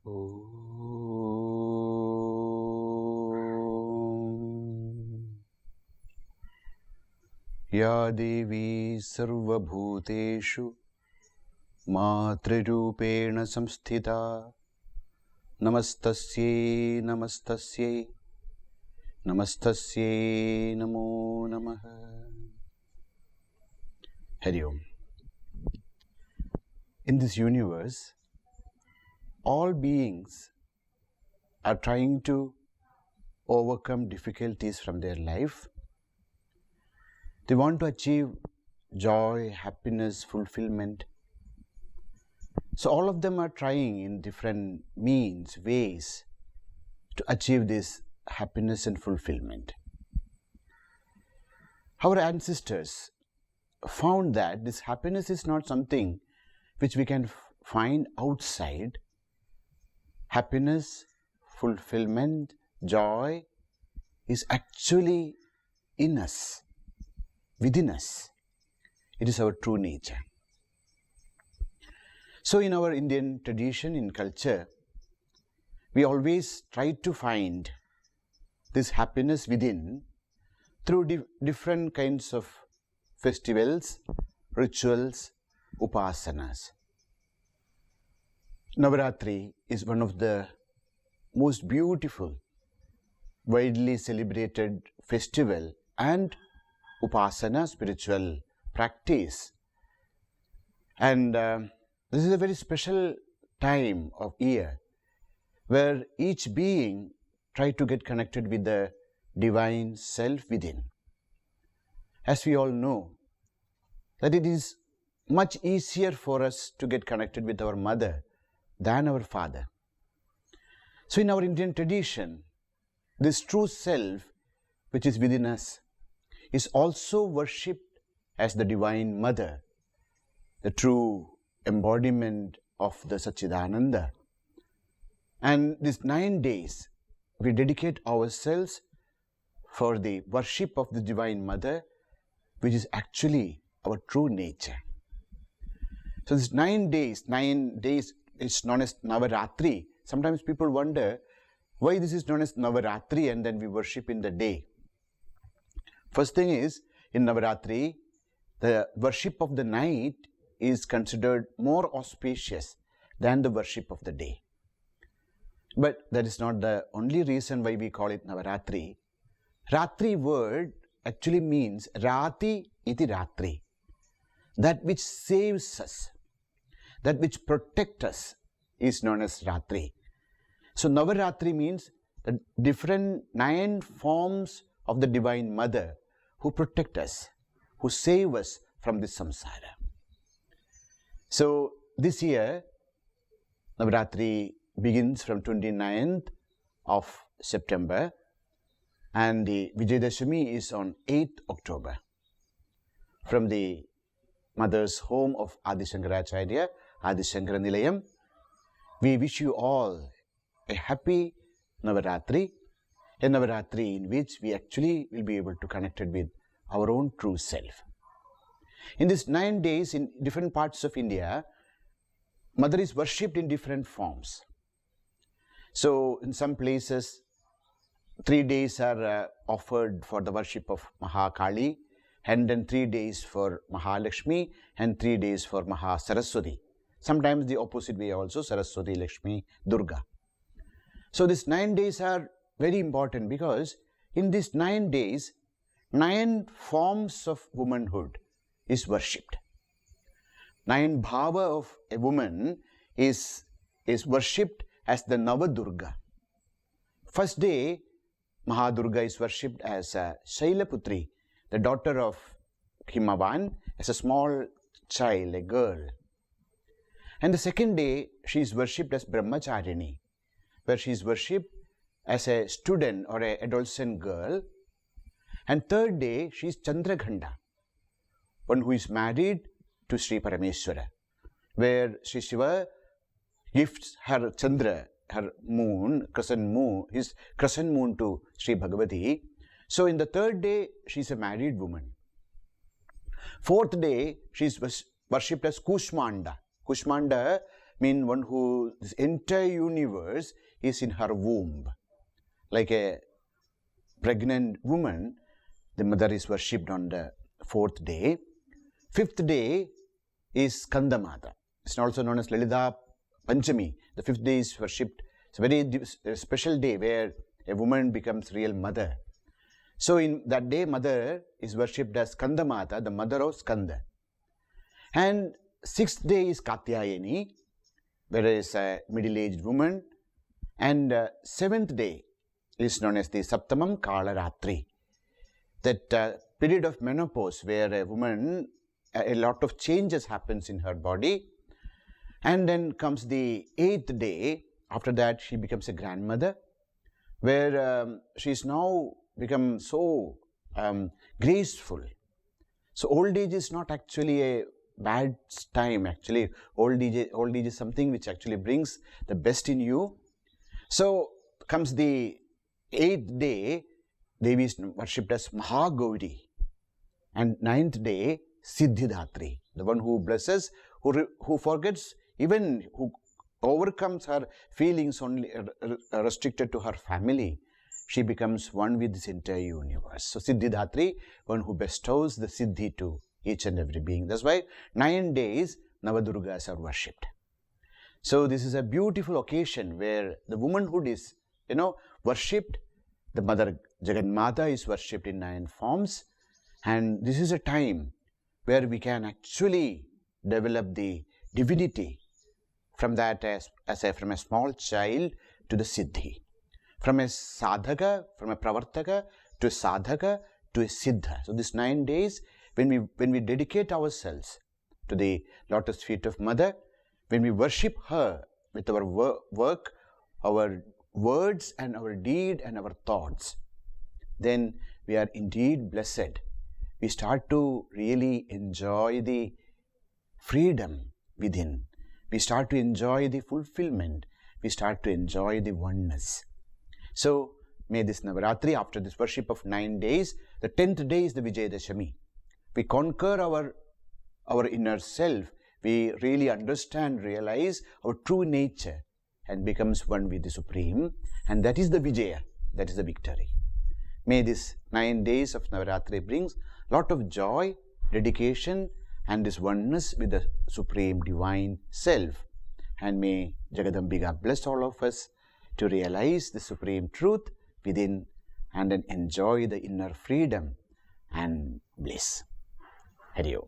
Ya Devi Sarvabhuteshu Matrurupena Samsthita Namastasye Namastasye Namastasye Namo Namaha. Hari Om. In this universe, all beings are trying to overcome difficulties from their life. They want to achieve joy, happiness, fulfillment. So all of them are trying in different means, ways to achieve this happiness and fulfillment. Our ancestors found that this happiness is not something which we can find outside. Happiness, fulfillment, joy is actually in us, within us. It is our true nature. So in our Indian tradition, in culture, we always try to find this happiness within through different kinds of festivals, rituals, upasanas. Navaratri is one of the most beautiful, widely celebrated festival and upasana, spiritual practice. And this is a very special time of year where each being tries to get connected with the divine self within. As we all know, that it is much easier for us to get connected with our mother than our father. So in our Indian tradition, this true self which is within us is also worshipped as the Divine Mother, the true embodiment of the Satchidananda. And these 9 days, we dedicate ourselves for the worship of the Divine Mother, which is actually our true nature. So these 9 days is known as Navaratri. Sometimes people wonder why this is known as Navaratri and then we worship in the day. First thing is, in Navaratri, the worship of the night is considered more auspicious than the worship of the day. But that is not the only reason why we call it Navaratri. Ratri word actually means Rati iti Ratri. That which saves us, that which protects us is known as Ratri. So Navaratri means the different 9 forms of the Divine Mother who protect us, who save us from this samsara. So this year, Navaratri begins from 29th of September and the Vijayadashami is on 8th October. From the mother's home of Adi Sankaracharya, Adi Sankara Nilayam, we wish you all a happy Navaratri, a Navaratri in which we actually will be able to connect with our own true self. In these 9 days in different parts of India, Mother is worshipped in different forms. So in some places, 3 days are offered for the worship of Mahakali, and then 3 days for Mahalakshmi and 3 days for Mahasaraswati. Sometimes the opposite way also, Saraswati, Lakshmi, Durga. So these 9 days are very important because in these 9 days, 9 forms of womanhood is worshipped. 9 bhava of a woman is worshipped as the Navadurga. First day, Mahadurga is worshipped as Shailaputri, the daughter of Himavan, as a small child, a girl. And the second day, she is worshipped as Brahmacharini, where she is worshipped as a student or an adolescent girl. And third day, she is Chandraghanda, one who is married to Sri Parameshwara, where Sri Shiva gifts her Chandra, her moon, his crescent moon to Sri Bhagavati. So in the third day, she is a married woman. Fourth day, she is worshipped as Kushmanda. Kushmanda means one who, this entire universe is in her womb. Like a pregnant woman, the mother is worshipped on the 4th day. 5th day is Skandamata. It's also known as Lalita Panchami. The 5th day is worshipped. It's a very special day where a woman becomes real mother. So in that day, mother is worshipped as Skandamata, the mother of Skanda. And 6th day is Katyayani, where is a middle-aged woman. And 7th day is known as the Saptamam Kalaratri. That period of menopause where a woman, a lot of changes happens in her body. And then comes the 8th day. After that, she becomes a grandmother, where she is now become so graceful. So old age is not actually a bad time. Actually, old age is something which actually brings the best in you. So comes the 8th day, Devi is worshipped as Mahagauri. And 9th day, Siddhidatri, the one who blesses, who forgets, even who overcomes her feelings only restricted to her family. She becomes one with this entire universe. So Siddhidatri, one who bestows the Siddhi to each and every being. That's why 9 days Navadurgas are worshipped. So this is a beautiful occasion where the womanhood is, worshipped. The mother Jagannatha is worshipped in 9 forms. And this is a time where we can actually develop the divinity from that from a small child to the Siddhi. From a Sadhaka, from a Pravartaka to a Sadhaka to a Siddha. So these 9 days, when we dedicate ourselves to the lotus feet of Mother, when we worship her with our work, our words and our deed and our thoughts, then we are indeed blessed. We start to really enjoy the freedom within. We start to enjoy the fulfillment. We start to enjoy the oneness. So may this Navaratri, after this worship of 9 days, the 10th day is the Vijayadashami. We conquer our inner self. We really understand, realize our true nature and becomes one with the Supreme. And that is the Vijaya, that is the victory. May this 9 days of Navaratri brings lot of joy, dedication and this oneness with the Supreme Divine Self. And may Jagadambika bless all of us to realize the Supreme Truth within and then enjoy the inner freedom and bliss. Hari Om.